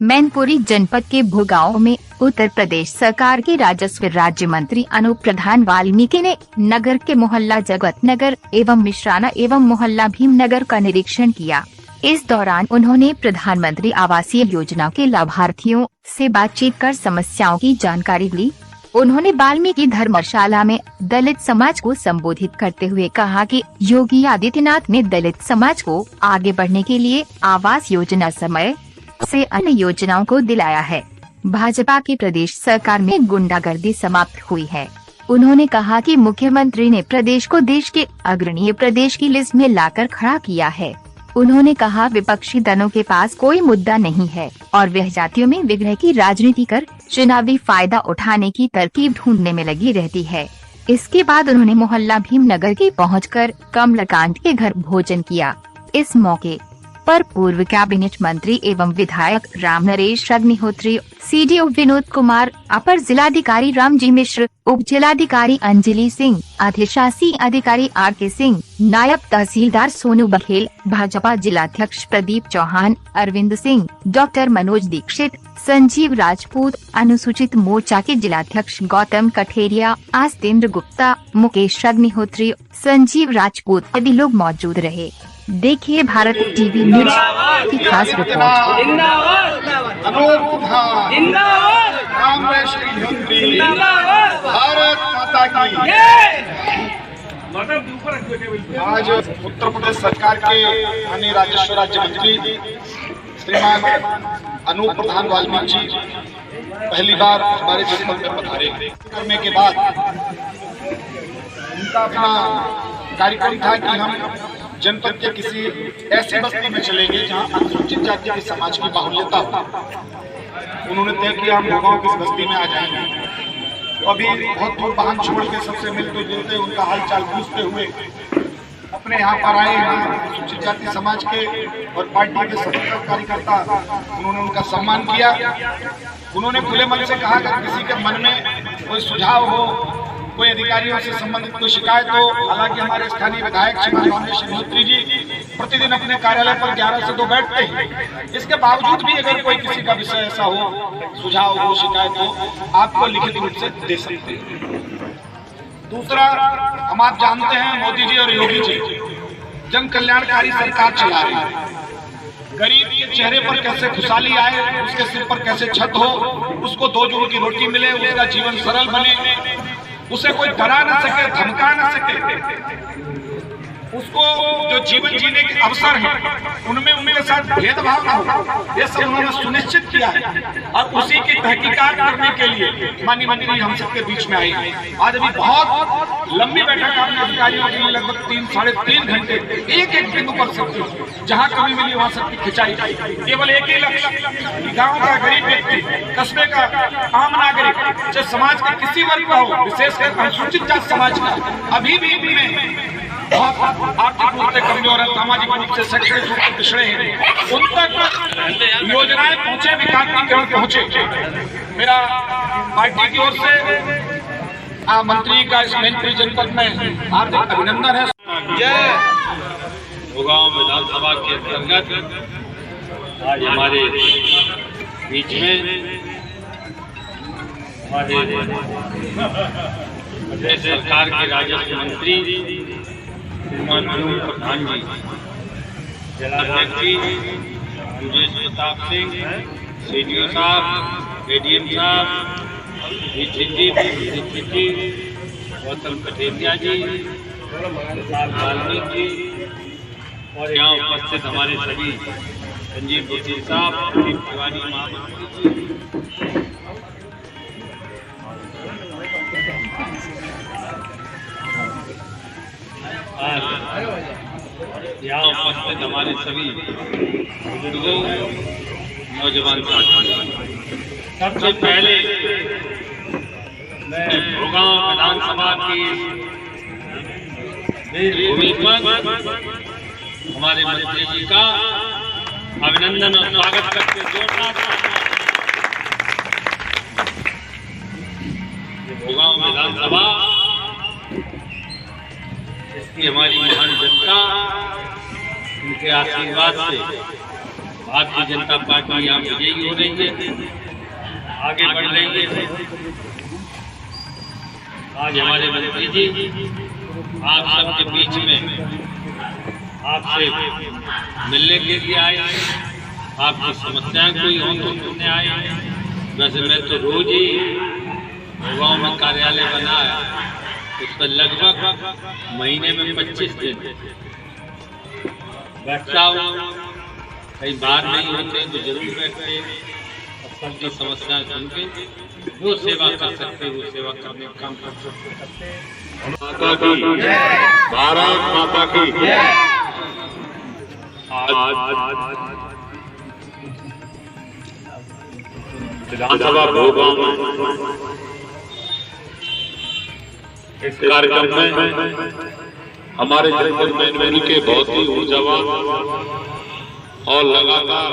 मैनपुरी जनपद के भुगांव में उत्तर प्रदेश सरकार के राजस्व राज्य मंत्री अनूप प्रधान वाल्मीकि ने नगर के मोहल्ला जगत नगर एवं मिश्राना एवं मोहल्ला भीमनगर का निरीक्षण किया। इस दौरान उन्होंने प्रधानमंत्री आवासीय योजना के लाभार्थियों से बातचीत कर समस्याओं की जानकारी ली। उन्होंने वाल्मीकि धर्मशाला में दलित समाज को संबोधित करते हुए कहा कि योगी आदित्यनाथ ने दलित समाज को आगे बढ़ने के लिए आवास योजना समय से अन्य योजनाओं को दिलाया है। भाजपा की प्रदेश सरकार में गुंडागर्दी समाप्त हुई है। उन्होंने कहा कि मुख्यमंत्री ने प्रदेश को देश के अग्रणी प्रदेश की लिस्ट में लाकर खड़ा किया है। उन्होंने कहा विपक्षी दलों के पास कोई मुद्दा नहीं है और वह जातियों में विग्रह की राजनीति कर चुनावी फायदा उठाने की तरकीब ढूंढने में लगी रहती है। इसके बाद उन्होंने मोहल्ला भीमनगर के पहुंचकर कमलकांत के घर भोजन किया। इस मौके पर पूर्व कैबिनेट मंत्री एवं विधायक राम नरेश अग्निहोत्री, सीडीओ विनोद कुमार, अपर जिलाधिकारी रामजी मिश्र, उप जिलाधिकारी अंजलि सिंह, अधिशासी अधिकारी आर.के. सिंह, नायब तहसीलदार सोनू बघेल, भाजपा जिलाध्यक्ष प्रदीप चौहान, अरविंद सिंह, डॉक्टर मनोज दीक्षित, संजीव राजपूत, अनुसूचित मोर्चा के जिलाध्यक्ष गौतम कठेरिया, आस्तेंद्र गुप्ता, मुकेश अग्निहोत्री, संजीव राजपूत आदि लोग मौजूद रहे। देखिए भारत टीवी न्यूज की खास रिपोर्ट। अनूप प्रधान, भारत माता की। आज उत्तर प्रदेश सरकार के माननीय राजस्व राज्य मंत्री श्रीमान अनूप प्रधान वाल्मीकि जी पहली बार हमारे जनपद में पधारे। करने के बाद उनका अपना कार्यक्रम था कि हम जनपद के किसी ऐसी बस्ती में चलेंगे जहां अनुसूचित जाति के समाज की बाहुल्यता हो। उन्होंने तय किया हम भुगांव की बस्ती में आ जाएंगे। तो अभी बहुत दूर वाहन छोड़ के सबसे मिलते जुलते उनका हालचाल पूछते हुए अपने यहाँ पर आए। यहाँ अनुसूचित जाति समाज के और पार्टी के सभी कार्यकर्ता उन्होंने उनका सम्मान किया। उन्होंने खुले मन से कहा कि किसी के मन में कोई सुझाव हो, कोई अधिकारियों से संबंधित कोई शिकायत हो। हालांकि हमारे स्थानीय विधायक श्री रामेश अग्निहोत्री जी प्रतिदिन अपने कार्यालय पर 11 से 2 बैठते हैं। इसके बावजूद भी अगर कोई किसी का विषय ऐसा हो, सुझाव हो, शिकायत हो, आपको लिखित रूप से दे सकते हैं। दूसरा, हम आप जानते हैं मोदी जी और योगी जी जन कल्याणकारी सरकार चला रही है। गरीब के चेहरे पर कैसे खुशहाली आए, उसके सिर पर कैसे छत हो, उसको 2 जोड़ की रोटी मिले, उसका जीवन सरल बने, उसे कोई डरा न सके, धमका न सके, उसको जो जीवन जीने के अवसर हैं उनमें उनके साथ भेदभाव न हो, ये सब उन्होंने सुनिश्चित किया है। और उसी की तहकीकात करने के लिए माननीय मंत्री हम सबके बीच में आई। आज अभी बहुत लंबी बैठक आपने अधिकारियों के लिए लगभग 3-3.5 घंटे एक बिंदु पर सबकी जहाँ कमी मिली वहाँ सबकी खिंचाई। केवल एक ही लक्ष्य, गाँव का गरीब व्यक्ति, कस्बे का आम नागरिक, चाहे समाज के किसी वर्ग का हो, विशेषकर अनुसूचित जाति समाज का, अभी भी बहुत आर्थिक रूप से कमजोर है, सामाजिक रूप से शैक्षणिक रूप से पिछड़े हैं, उन तक योजनाएं पहुंचे, विकासीकरण पहुंचे। मेरा पार्टी की ओर से मंत्री का इस मैनपुरी जनपद में हार्दिक अभिनंदन है। जय भुगांव विधानसभा के अंतर्गत आज हमारे बीच में हमारे प्रदेश सरकार के राजस्व मंत्री श्रीमान अनूप प्रधान जी, जिलाध्यक्ष जी सुरेश प्रताप सिंह, सीडीओ साहब, एडीएम साहब, दीक्षित जी, गौतम कठेरिया जी, वाल्मीकि जी और यहाँ उपस्थित हमारे सभी संजीव बघेल साहब, तिवारी महामंत्री जी, यहाँ उपस्थित हमारे सभी बुजुर्गों, नौजवान साथियों, सबसे पहले मैं भुगांव विधानसभा की भूमि पर हमारे मंत्री जी का अभिनंदन और स्वागत करते जोरदार भुगांव विधानसभा इसकी हमारी महान जनता उनके आशीर्वाद से भारतीय जनता पार्टी यहाँ विजयी हो रही है, आगे बढ़ रही है। आज हमारे मंत्री जी आप सबके बीच में आपसे मिलने के लिए आए हैं, आपकी समस्याएं कोई हो तो सुनने आए हैं। वैसे मैं तो रोज ही गाँव में कार्यालय बना है, उस पर लगभग महीने में 25 दिन बैठता हूँ। कई बार नहीं होते तो जरूर बैठते, सबकी समस्याएं सुन के वो सेवा कर सकते, वो सेवा करने का काम कर सकते। माता की भारत माता की विधानसभा भोगांव में इस कार्यक्रम में हमारे जनपद में मिल के बहुत ही ऊर्जावान और लगातार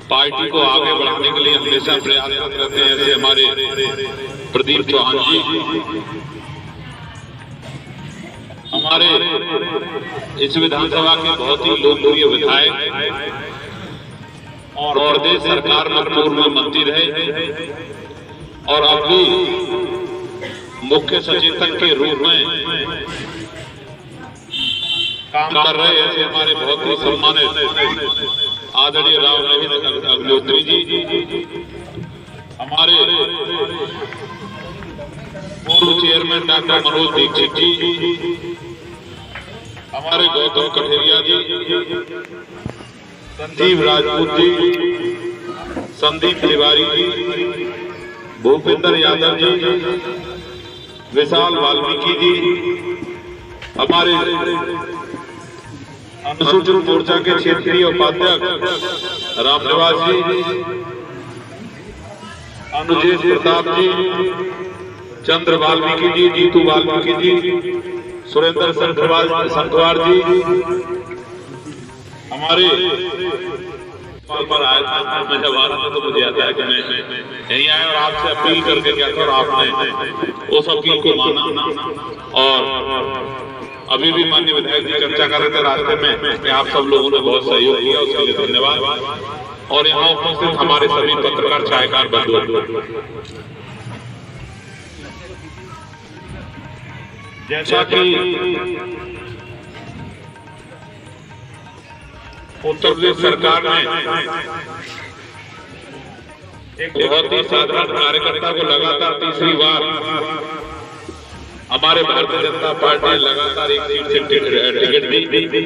पार्टी को आगे बढ़ाने के लिए हमेशा प्रयासरत रहते हैं। ऐसे हमारे प्रदीप चौहान जी, हमारे इस विधानसभा के बहुत ही लोकप्रिय विधायक और प्रदेश सरकार में पूर्व मंत्री रहे और अब भी मुख्य सचेतक के रूप में काम कर रहे हैं। ऐसे हमारे बहुत ही सम्मानित आदरणीय राव रविंद्र अग्निहोत्री जी, हमारे पूर्व चेयरमैन डॉक्टर मनोज दीक्षित जी, हमारे गौतम कठेरिया जी, संजीव राजपूत जी, संदीप तिवारी जी, भूपेंद्र यादव जी, विशाल वाल्मीकि जी, हमारे अनुसूचित मोर्चा के क्षेत्रीय उपाध्यक्ष रामनिवास जी, अनुजेश प्रताप जी, चंद्र वाल्मीकि जी, जीतू वाल्मीकि जी, सुरेंद्र संखवार जी, हमारे पर आया था। मैं जब आ रहा था तो मुझे आता है कि मैं यहीं आया और आपसे अपील करके गया था और आपने उस अपील को माना और अभी भी माननीय विधायक जी चर्चा कर रहे थे रास्ते में कि आप सब लोगों ने बहुत सहयोग किया, उसके लिए धन्यवाद। और यहाँ उपस्थित हमारे सभी पत्रकार छायाकार बंधु, जैसा कि उत्तर प्रदेश सरकार ने एक बहुत ही साधारण कार्यकर्ता को लगातार तीसरी बार हमारे भारतीय जनता पार्टी ने लगातार एक सीट से टिकट दी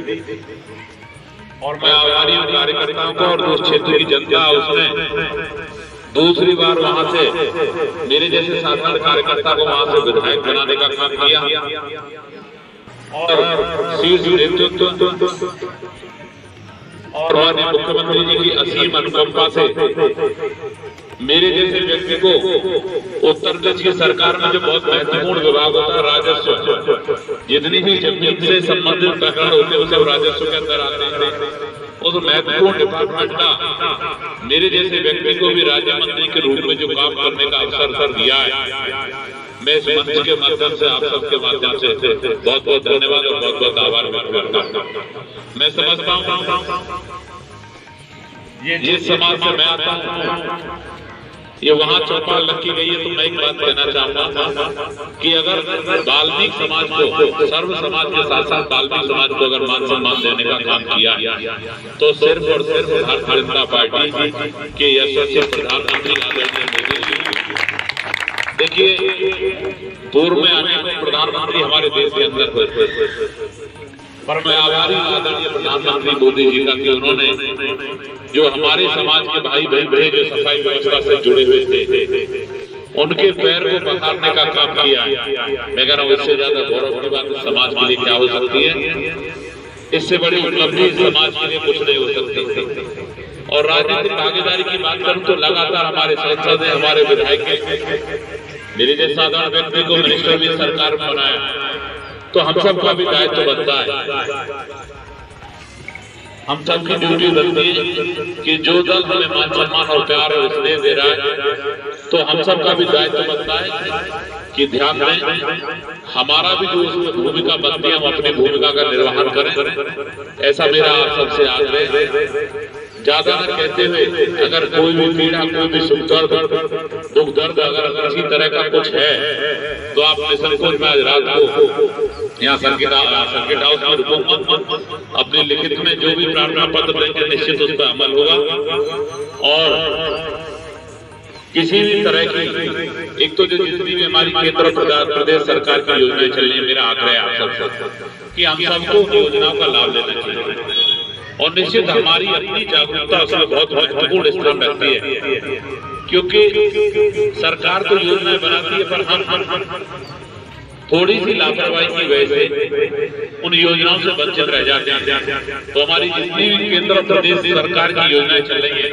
और मैं आभारी हूँ कार्यकर्ताओं को और उस क्षेत्र की जनता उसने दूसरी बार वहां से मेरे जैसे साधारण कार्यकर्ता को वहां से विधायक बनाने का काम किया और शीर्ष नेतृत्व और माननीय मुख्यमंत्री जी की असीम अनुकंपा से मेरे जैसे व्यक्ति को उत्तर प्रदेश की सरकार में जो बहुत महत्वपूर्ण विभाग होता है राजस्व, जितनी भी जमीन से संबंधित प्रकरण होते हैं वो सब राजस्व के अंदर आते हैं। उस महत्वपूर्ण डिपार्टमेंट का मेरे जैसे व्यक्ति को भी राज्य मंत्री के रूप में जो काम करने का अवसर दिया है, मैं इस मंच के माध्यम से आप सबके माध्यम से बहुत बहुत धन्यवाद और बहुत बहुत आभार व्यक्त करता हूँ। मैं समझता हूँ जिस समाज से मैं आता हूँ ये वहाँ चौपाल रखी गई है, तो मैं एक बात कहना चाहूंगा कि अगर बाल्मीकि समाज को, सर्व समाज के साथ साथ बाल्मीकि समाज को अगर मान सम्मान देने का काम किया तो सिर्फ और सिर्फ भारतीय जनता पार्टी के यशस्वी प्रधानमंत्री आदरणीय मोदी जी। देखिए पूर्व में अनेक प्रधानमंत्री हमारे देश के अंदर हुए, पर मैं आभारी आदरणीय प्रधानमंत्री मोदी जी का कि उन्होंने जो हमारे समाज के भाई बहन जो सफाई व्यवस्था से जुड़े हुए थे उनके पैर को पखारने का काम किया। मैं कह रहा हूँ इससे ज्यादा गौरव की बात समाज के लिए क्या हो सकती है, इससे बड़ी उपलब्धि समाज के लिए कुछ नहीं हो सकती। और राजनीतिक भागीदारी की बात करूं तो लगातार हमारे सांसद हैं, हमारे विधायक मेरे जैसे साधारण व्यक्ति को मिनिस्टर भी सरकार में बनाया, तो हम सबका भी दायित्व बनता है, हम सबकी ड्यूटी बनती है कि जो दल हमें मान सम्मान और प्यार और स्नेह दे रहा है तो हम सब का भी दायित्व बनता है कि ध्यान दें, हमारा भी जो उसमें भूमिका बनती है हम अपनी भूमिका का निर्वहन करें। ऐसा मेरा आप सबसे आग्रह है। ज्यादा न कहते हुए, अगर कोई भी पीड़ा, कोई भी सुख दर्द, दुख दर्द अगर किसी तरह का कुछ है तो आप निसंकोच में आज रात को यहाँ सर्किट हाउस में रुकूंगा। अपने लिखित में जो भी प्रार्थना पत्र देंगे निश्चित उस पर अमल होगा। और किसी भी तरह की, एक तो जो जितनी भी हमारी केंद्र प्रदेश सरकार की योजनाएं चल रही है, मेरा आग्रह है आप सबसे कि हम सबको योजनाओं का लाभ लेना चाहिए। और निश्चित हमारी अपनी जागरूकता उसमें बहुत महत्वपूर्ण स्थान रखती है, क्योंकि सरकार तो योजनाएं बनाती है पर हम थोड़ी सी लापरवाही की वजह से उन योजनाओं से वंचित रह जाते हैं। तो हमारी जितनी भी केंद्र प्रदेश सरकार की योजनाएं चल रही है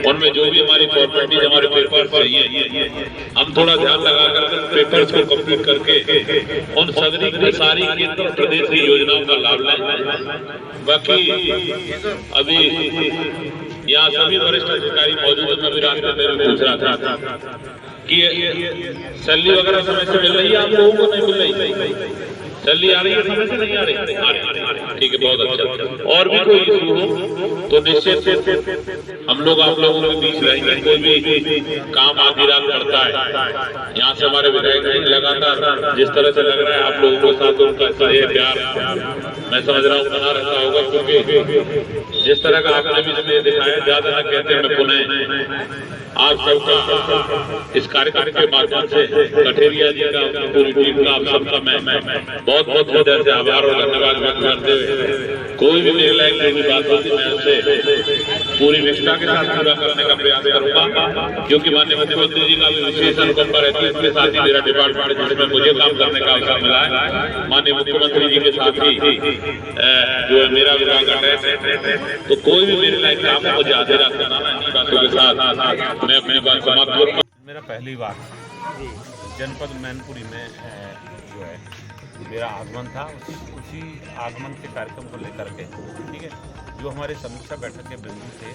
उनमें जो भी हमारी फॉर्मेलिटीज, हमारे पेपर्स चाहिए, हम थोड़ा ध्यान लगाकर पेपर्स को कंप्लीट करके उन सारी केंद्र प्रदेश की योजनाओं का लाभ लें। बाकी अभी यहाँ सभी वरिष्ठ अधिकारी मौजूद, मैं भी रास्ते में पूछ रहा था कि सैलरी वगैरह समय से मिल रही है आप लोगों को, नहीं मिल रही? सैलरी आ रही है समय से, नहीं आ रही? आ रही। ठीक है, बहुत अच्छा। और भी कोई इशू हो तो निश्चित हम लोग आप लोगों के बीच रहेंगे। कोई भी काम आधी रात पड़ता है, यहाँ से हमारे विधायक लगातार जिस तरह से लग रहा है आप लोगों के साथ उनका स्नेह प्यार मैं समझ रहा हूँ बना रहता होगा, क्योंकि जिस तरह का आपने भी स्नेह दिखाया, ज्यादा न कहते मैं पुनः आप सबका इस कार्यक्रम के माध्यम से कठेरिया जी का, पूरी टीम का, आप सबका मैं बहुत बहुत हृदय से आभार और धन्यवाद व्यक्त करते हुए, कोई भी मेरे लायक जो भी बात होती मैं उससे पूरी निष्ठा के साथ पूरा करने का प्रयास करूंगा, क्योंकि माननीय मुख्यमंत्री जी का भी विशेष अनुकंपा रहती है। इसके साथ ही मेरा डिपार्टमेंट जिसमें मुझे काम करने का अवसर मिला है, माननीय मुख्यमंत्री जी के साथ ही जो है मेरा विभाग अटैच है। तो कोई भी मेरे लायक काम मुझे आधे रात कराना, इन्हीं बातों के साथ मैं अपनी बात समाप्त करूंगा। मेरा पहली बार जनपद मैनपुरी में जो है मेरा आगमन था, उसी आगमन के कार्यक्रम को लेकर के, ठीक है, जो हमारे समीक्षा बैठक के बिंदु थे,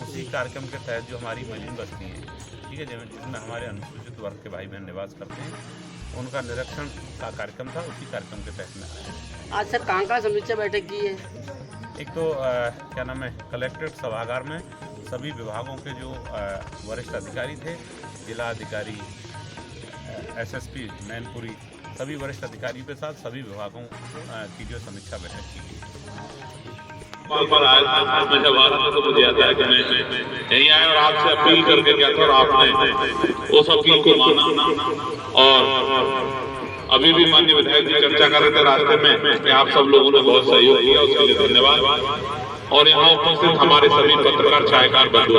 उसी कार्यक्रम के तहत जो हमारी मलिन बस्ती है, ठीक है, जिसमें हमारे अनुसूचित वर्ग के भाई बहन निवास करते हैं, उनका निरीक्षण का कार्यक्रम था। उसी कार्यक्रम के तहत में आया। आज सर कहाँ समीक्षा बैठक की है? एक तो क्या नाम है, कलेक्ट्रेट सभागार में सभी विभागों के जो वरिष्ठ अधिकारी थे, जिला अधिकारी, एसएसपी मैनपुरी, सभी वरिष्ठ अधिकारियों के साथ सभी विभागों की जो समीक्षा बैठक की गई। पर आया मैं जब आ रहा था तो मुझे आता है कि मैं यहीं आया और आपसे अपील करके गया था और आपने उस अपील को माना। और अभी भी माननीय विधायक जी चर्चा कर रहे थे रास्ते में कि आप सब लोगों ने बहुत सहयोग किया, उसके लिए धन्यवाद। और यहाँ उपस्थित हमारे सभी पत्रकार, छायाकार बंधु,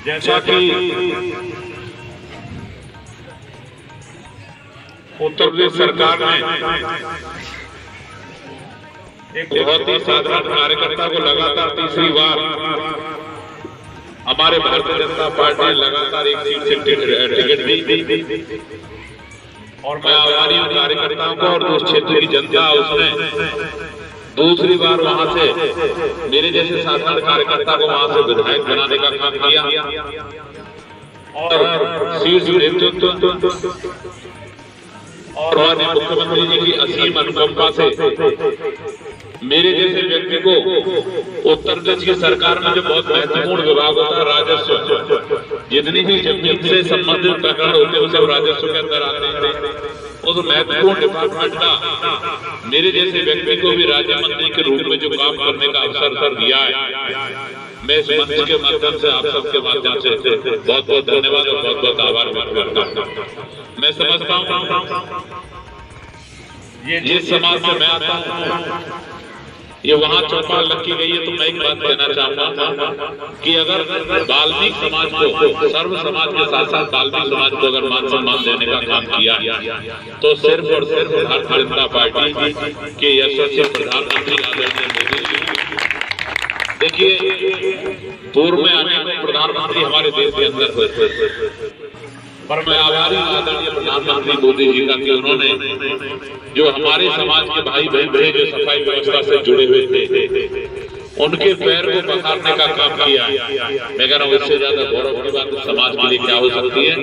जैसा कि उत्तर प्रदेश सरकार ने एक बहुत ही साधारण कार्यकर्ता को लगातार तीसरी बार हमारे भारतीय जनता पार्टी ने लगातार एक सीट से टिकट दी, और मैं आभारी हूँ कार्यकर्ताओं को और उस क्षेत्र की जनता उसने दूसरी बार वहां से मेरे जैसे साधारण कार्यकर्ता को वहां से विधायक बनाने का काम किया। और शीर्ष नेतृत्व और माननीय मुख्यमंत्री जी की असीम अनुकंपा से मेरे जैसे व्यक्ति को उत्तर प्रदेश की सरकार में जो बहुत महत्वपूर्ण विभाग होता है, राजस्व, जितनी भी जमीन से संबंधित प्रकरण होते हैं वो सब राजस्व के अंदर आते हैं। उस महत्वपूर्ण डिपार्टमेंट का मेरे जैसे व्यक्ति को भी राज्य मंत्री के रूप में जो काम करने का अवसर दिया है, मैं इस मंच के माध्यम से आप सबके माध्यम से बहुत बहुत धन्यवाद और बहुत बहुत आभार व्यक्त करता हूँ। मैं समझता हूँ जिस समाज से मैं आता हूँ ये वहाँ चौपाल रखी गई है, तो मैं एक बात कहना चाहूंगा कि अगर बाल्मीक समाज को, सर्व समाज के साथ साथ बाल्मीक समाज को अगर मान सम्मान देने का काम किया तो सिर्फ और सिर्फ भारतीय जनता पार्टी के यशस्वी प्रधानमंत्री आदरणीय मोदी जी। देखिए, पूर्व में अनेक प्रधानमंत्री हमारे देश के अंदर हुए, पर मैं आभारी हूँ आदरणीय प्रधानमंत्री मोदी जी का कि उन्होंने जो हमारे समाज के भाई बहन थे, जो सफाई व्यवस्था से जुड़े हुए थे, उनके पैर को पखारने का काम किया। मैं कह रहा हूँ इससे ज्यादा गौरव की बात समाज के लिए क्या हो सकती है?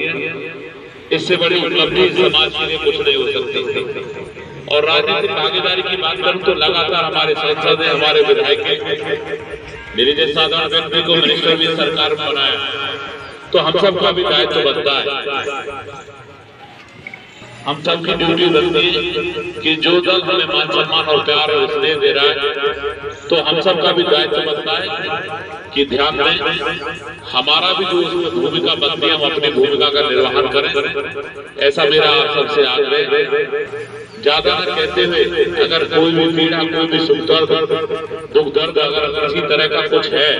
इससे बड़ी उपलब्धि समाज के लिए कुछ नहीं हो सकती। और राजनीतिक भागीदारी की बात करूं तो लगातार हमारे सांसद हैं, हमारे विधायक हैं, मेरे जैसे साधारण व्यक्ति को मिनिस्टर भी सरकार में बनाया, तो हम सबका भी दायित्व बनता है, हम सबकी ड्यूटी बनती है कि जो दल हमें मान सम्मान और प्यार और स्नेह दे रहा है, तो हम सबका भी दायित्व बनता है कि ध्यान दें, हमारा भी जो उसमें भूमिका बनती है हम अपनी भूमिका का निर्वहन करें। ऐसा मेरा आप सबसे आग्रह है। ज्यादा न कहते हुए अगर कोई भी पीड़ा, कोई भी सुख दर्द, दुख दर्द अगर किसी तरह का कुछ है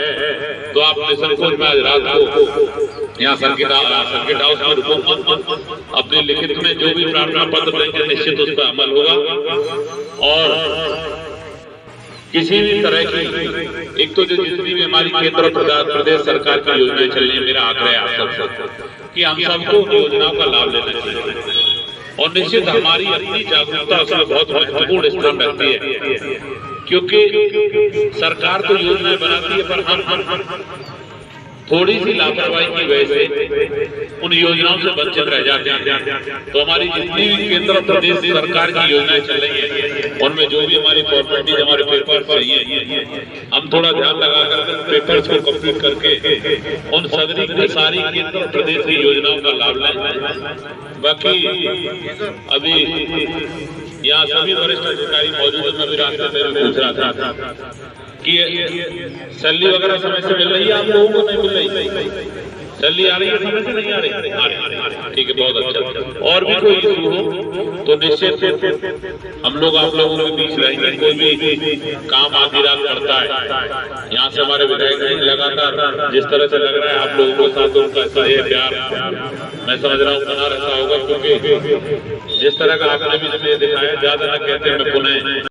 तो आप निसंकोच में आज रात को यहाँ सर्किट हाउस में रुकूंगा, अपने लिखित में जो भी प्रार्थना पत्र देंगे निश्चित उस पर अमल होगा। और किसी भी तरह की, एक तो जो जितनी भी हमारी केंद्र प्रदेश सरकार की योजनाएं चल रही है, मेरा आग्रह है आप सबसे कि हम सबको योजनाओं का लाभ लेना चाहिए। और निश्चित हमारी अपनी जागरूकता उसमें बहुत महत्वपूर्ण स्थान रखती है, क्योंकि सरकार तो योजनाएं बनाती है पर हम थोड़ी सी लापरवाही की वजह से उन योजनाओं से वंचित रह जाते हैं। तो हमारी जितनी भी केंद्र प्रदेश सरकार की योजनाएं चल रही है उनमें जो भी हमारी फॉर्मेलिटीज, हमारे पेपर चाहिए, हम थोड़ा ध्यान लगाकर पेपर्स को कंप्लीट करके उन सारी केंद्र प्रदेश की योजनाओं का लाभ लें। बाकी अभी यहाँ सभी वरिष्ठ अधिकारी मौजूद, मैं भी रास्ते में पूछ रहा था कि सैलरी वगैरह समय से मिल रही है आप लोगों को? नहीं मिल रही। सैलरी आ रही है समय से? नहीं आ रही। ठीक है, बहुत अच्छा। और भी कोई इशू हो तो निश्चित हम लोग आप लोगों के बीच रहेंगे। कोई भी काम आधी रात करता है, यहाँ से हमारे विधायक लगातार जिस तरह से लग रहा है आप लोगों के साथ उनका स्नेह प्यार मैं समझ रहा हूँ बना रहता होगा, क्योंकि जिस तरह का आपने भी स्नेह दिखाया, ज्यादा न कहते मैं पुनः